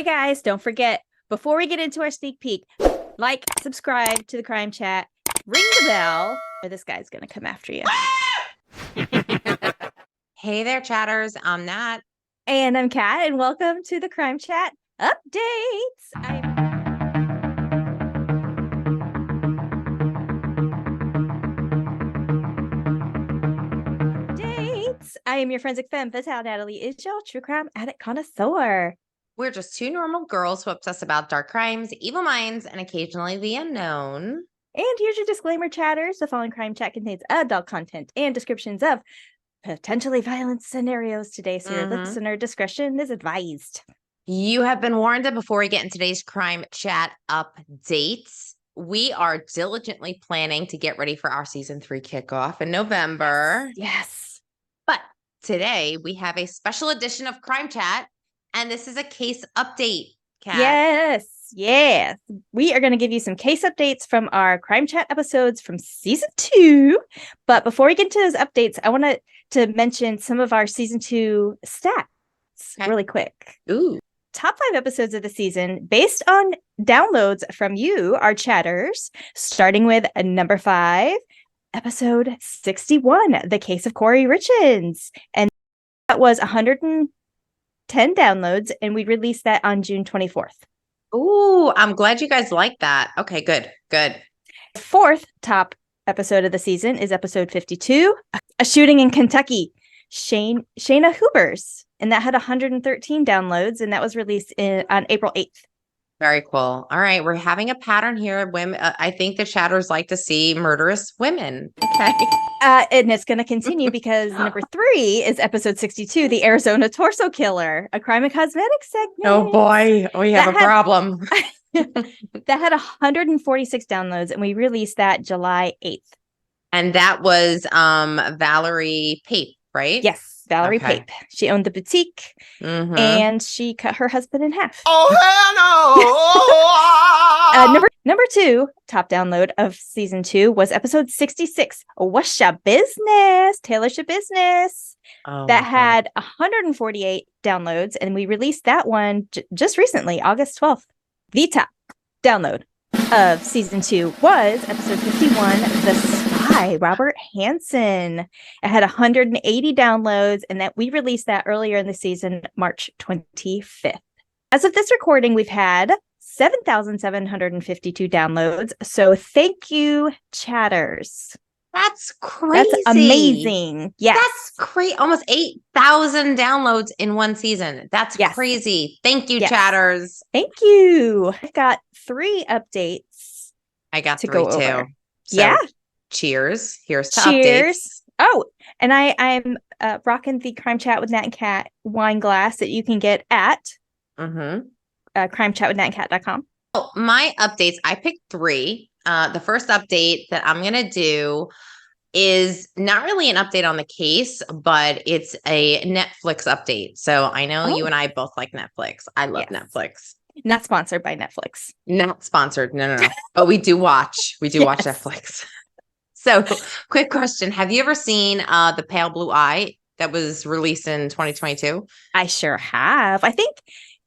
guys, don't forget, before we get into our sneak peek, like, subscribe to the Crime Chat, ring the bell, or this guy's gonna come after you. Hey there, chatters. I'm Nat. And I'm Kat, and welcome to the Crime Chat updates. I am your forensic femme fatale, Natalie is your true crime addict connoisseur. We're just two normal girls who obsess about dark crimes, evil minds, and occasionally the unknown. And here's your disclaimer, chatters. The following Crime Chat contains adult content and descriptions of potentially violent scenarios today, so your listener discretion is advised. You have been warned that before we get in today's Crime Chat updates, we are diligently planning to get ready for our season 3 kickoff in November. Yes. But today we have a special edition of Crime Chat, and this is a case update, Kat. Yes. We are going to give you some case updates from our Crime Chat episodes from season 2. But before we get into those updates, I want to mention some of our season 2 stats really quick. Ooh. Top 5 episodes of the season based on downloads from you, our chatters, starting with number 5, episode 61, The Case of Corey Richins. And that was 110 downloads, and we released that on June 24th. Ooh, I'm glad you guys like that. Okay, good. The 4th top episode of the season is episode 52, A Shooting in Kentucky, Shayna Hubers. And that had 113 downloads, and that was released on April 8th. Very cool. All right, we're having a pattern here. Women, I think the chatters like to see murderous women. Okay. And it's going to continue because number 3 is episode 62, The Arizona Torso Killer, a crime and cosmetics segment. Oh boy, we have a problem. That had 146 downloads, and we released that July 8th. And that was Valerie Pape, right? Yes. Valerie Pape. She owned the boutique, and she cut her husband in half. Oh, hell no! Number 2 top download of season 2 was episode 66, What's Ya Business? Taylor's Your Business. That had 148 downloads, and we released that one just recently, August 12th. The top download of season 2 was episode 51, The Spy, Robert Hansen. It had 180 downloads, and that we released that earlier in the season, March 25th. As of this recording, we've had 7,752 downloads. So thank you, chatters. That's crazy. That's amazing. Yes. That's crazy. Almost 8,000 downloads in one season. That's crazy. Thank you, chatters. Thank you. I've got 3 updates. I got to 3 go too. over. So, cheers. Here's to updates. Oh, and I'm rocking the Crime Chat with Nat and Kat wine glass that you can get at CrimeChatWithNatandKat.com. Well, my updates, I picked 3. The first update that I'm going to do is not really an update on the case, but it's a Netflix update. So I know you and I both like Netflix. I love Netflix. Not sponsored by Netflix. Not sponsored. No. But we do watch. We do watch Netflix. So quick question. Have you ever seen The Pale Blue Eye that was released in 2022? I sure have. I think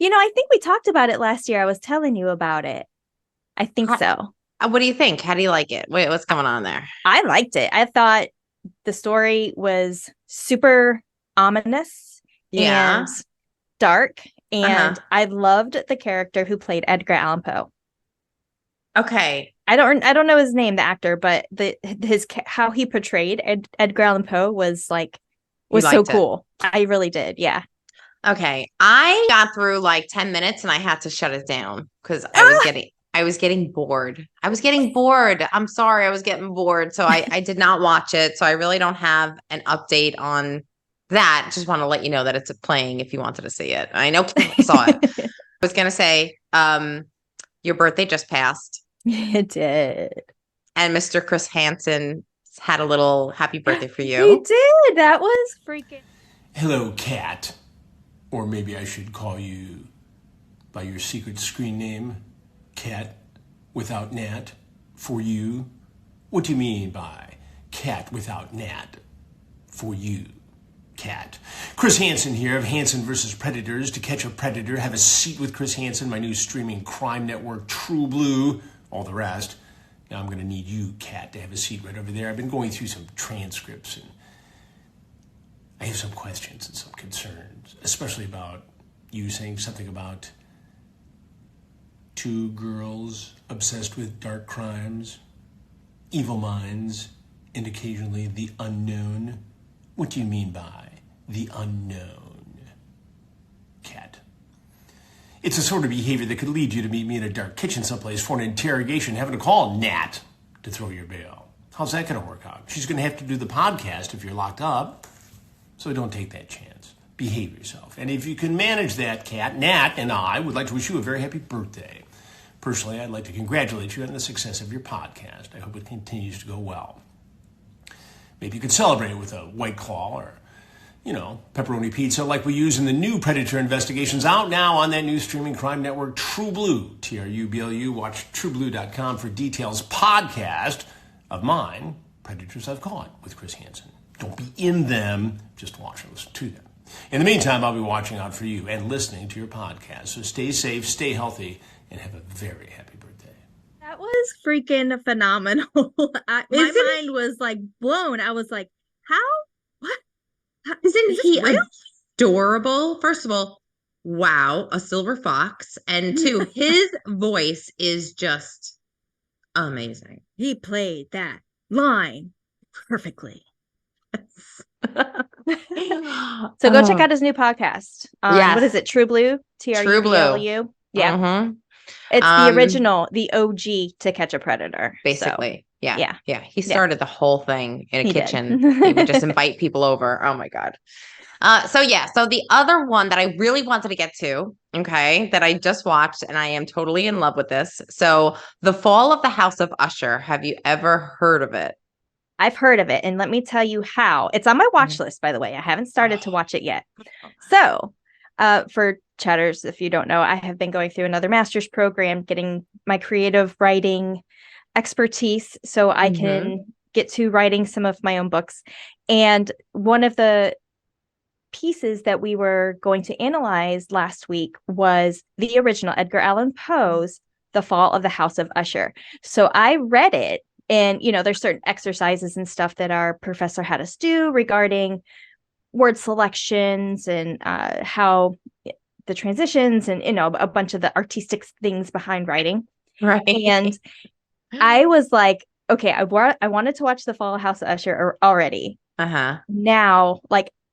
we talked about it last year. I was telling you about it. I think so. What do you think? How do you like it? What's going on there? I liked it. I thought the story was super ominous and dark. And I loved the character who played Edgar Allan Poe. Okay. I don't know his name, the actor, but how he portrayed Edgar Allan Poe was so cool. I really did. Yeah. Okay. I got through like 10 minutes and I had to shut it down because I was getting bored. I'm sorry. I was getting bored. So I did not watch it. So I really don't have an update on that. Just want to let you know that it's playing if you wanted to see it. I know Kim saw it. I was going to say, your birthday just passed. It did. And Mr. Chris Hansen had a little happy birthday for you. He did. That was freaking. Hello, Kat. Or maybe I should call you by your secret screen name, Kat without Nat, for you. What do you mean by Kat without Nat, for you, Kat? Chris Hansen here of Hansen vs. Predators. To catch a predator, have a seat with Chris Hansen, my new streaming crime network, True Blue, all the rest. Now I'm going to need you, Kat, to have a seat right over there. I've been going through some transcripts, and I have some questions and some concerns, especially about you saying something about two girls obsessed with dark crimes, evil minds, and occasionally the unknown. What do you mean by the unknown, Kat? It's the sort of behavior that could lead you to meet me in a dark kitchen someplace for an interrogation, having to call Nat to throw your bail. How's that going to work out? She's going to have to do the podcast if you're locked up. So don't take that chance. Behave yourself. And if you can manage that, Kat, Nat and I would like to wish you a very happy birthday. Personally, I'd like to congratulate you on the success of your podcast. I hope it continues to go well. Maybe you could celebrate it with a White Claw or, pepperoni pizza like we use in the new Predator investigations out now on that new streaming crime network, True Blue, TRUBLU. Watch trueblue.com for details. Podcast of mine, Predators I've Caught, with Chris Hansen. Don't be in them, just watch and listen to them. In the meantime, I'll be watching out for you and listening to your podcast. So stay safe, stay healthy, and have a very happy birthday. That was freaking phenomenal. My mind was like blown. I was like, how? What? Isn't he adorable? First of all, wow, a silver fox. And two, his voice is just amazing. He played that line perfectly. So go check out his new podcast. Yes. What is it? True Blue? True Blue. Yeah. Mm-hmm. It's the original, the OG To Catch a Predator. Basically. So, yeah. He started the whole thing in a kitchen. Did. He would just invite people over. Oh my God. So the other one that I really wanted to get to, okay, that I just watched, and I am totally in love with this. So The Fall of the House of Usher. Have you ever heard of it? I've heard of it, and let me tell you how. It's on my watch list, by the way. I haven't started to watch it yet. So, for chatters, if you don't know, I have been going through another master's program, getting my creative writing expertise so I can get to writing some of my own books. And one of the pieces that we were going to analyze last week was the original Edgar Allan Poe's The Fall of the House of Usher. So I read it, and there's certain exercises and stuff that our professor had us do regarding word selections and how the transitions and a bunch of the artistic things behind writing. Right. And I was like, okay, I wanted to watch The Fall of House of Usher already. Now,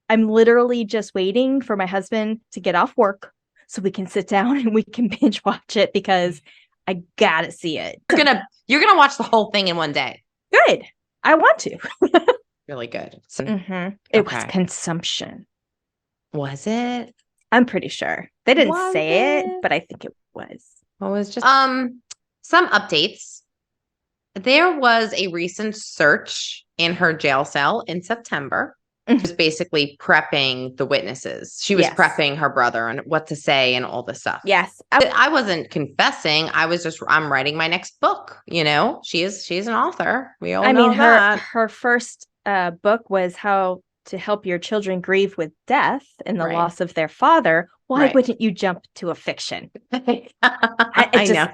I'm literally just waiting for my husband to get off work so we can sit down and we can binge watch it, because I gotta see it. You're gonna watch the whole thing in one day. Good. I want to. Really good. It was consumption. Was it? I'm pretty sure. They didn't say it, but I think it was. Well, it was just some updates. There was a recent search in her jail cell in September. She was basically prepping the witnesses. She was prepping her brother on what to say and all this stuff. Yes. I wasn't confessing. I'm writing my next book. She's an author. We all know that. Her first book was How to Help Your Children Grieve with Death and the Loss of Their Father. Why wouldn't you jump to a fiction? I know.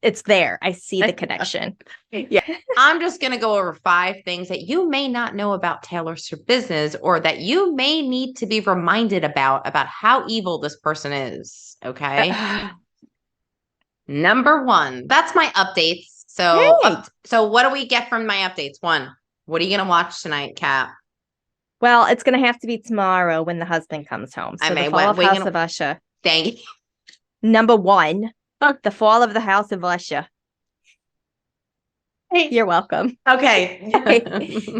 It's there. I see the connection. Yeah. I'm just going to go over 5 things that you may not know about Taylor's Business, or that you may need to be reminded about how evil this person is. Okay. Number 1, that's my updates. So what do we get from my updates? 1, what are you going to watch tonight, Kat? Well, it's going to have to be tomorrow when the husband comes home. So The Fall of the House of Usher. Thank you. Number 1, The Fall of the House of Usher. You're welcome. Okay.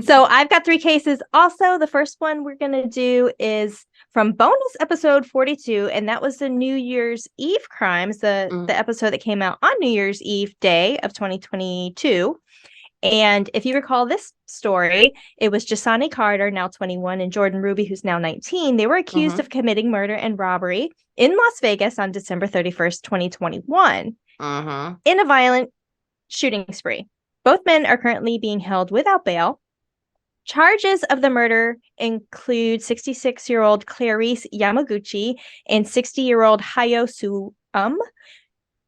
So I've got 3 cases. Also, the first one we're going to do is from bonus episode 42, and that was the New Year's Eve crimes, the episode that came out on New Year's Eve day of 2022. And if you recall this story, it was Jasani Carter, now 21, and Jordan Ruby, who's now 19. They were accused of committing murder and robbery in Las Vegas on December 31st, 2021, in a violent shooting spree. Both men are currently being held without bail. Charges of the murder include 66-year-old Clarice Yamaguchi and 60-year-old Hayo Su-um.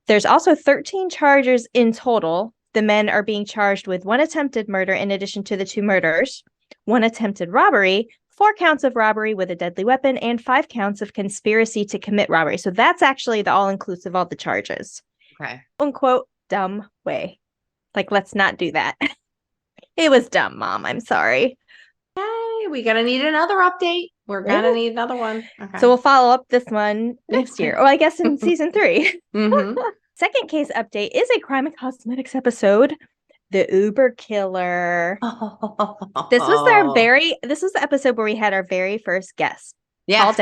There's also 13 charges in total. The men are being charged with 1 attempted murder in addition to the 2 murders, 1 attempted robbery, 4 counts of robbery with a deadly weapon, and 5 counts of conspiracy to commit robbery. So that's actually the all-inclusive of the charges. Okay. Unquote, dumb way. Like, let's not do that. It was dumb, Mom. I'm sorry. Hey, we're going to need another update. We're going to need another one. Okay. So we'll follow up this one next year. Or I guess in season 3. Mm-hmm. Second case update is a crime and cosmetics episode. The Uber Killer. This was the episode where we had our very first guest. Yes,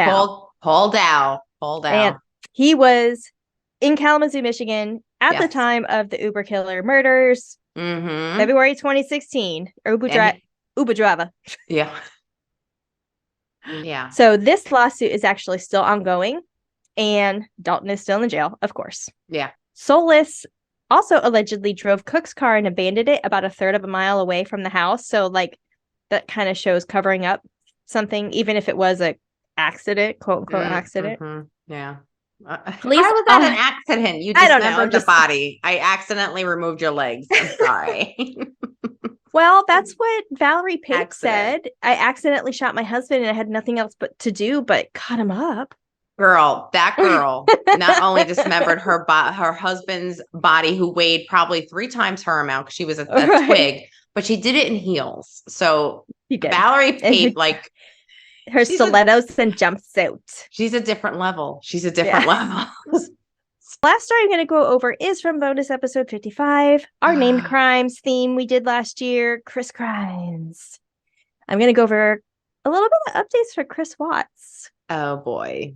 Paul Dow. And he was in Kalamazoo, Michigan at the time of the Uber Killer murders. Mm-hmm. February 2016. Uber driver. Yeah. Yeah. So this lawsuit is actually still ongoing, and Dalton is still in jail, of course. Yeah. Solis also allegedly drove Cook's car and abandoned it about a third of a mile away from the house. So, like, that kind of shows covering up something, even if it was a accident, quote unquote accident. Mm-hmm. Yeah. How was that an accident? You dismembered the Just body. I accidentally removed your legs. I'm sorry. Well, that's what Valerie Pate said. I accidentally shot my husband and I had nothing else but to do but cut him up. That girl not only dismembered her husband's body, who weighed probably 3 times her amount because she was a twig, but she did it in heels. So Valerie Pate, like, her stilettos and jumpsuit. She's a different level. Level. Last story I'm going to go over is from bonus episode 55, our named crimes theme we did last year, Chris Crimes. I'm going to go over a little bit of updates for Chris Watts. Oh boy.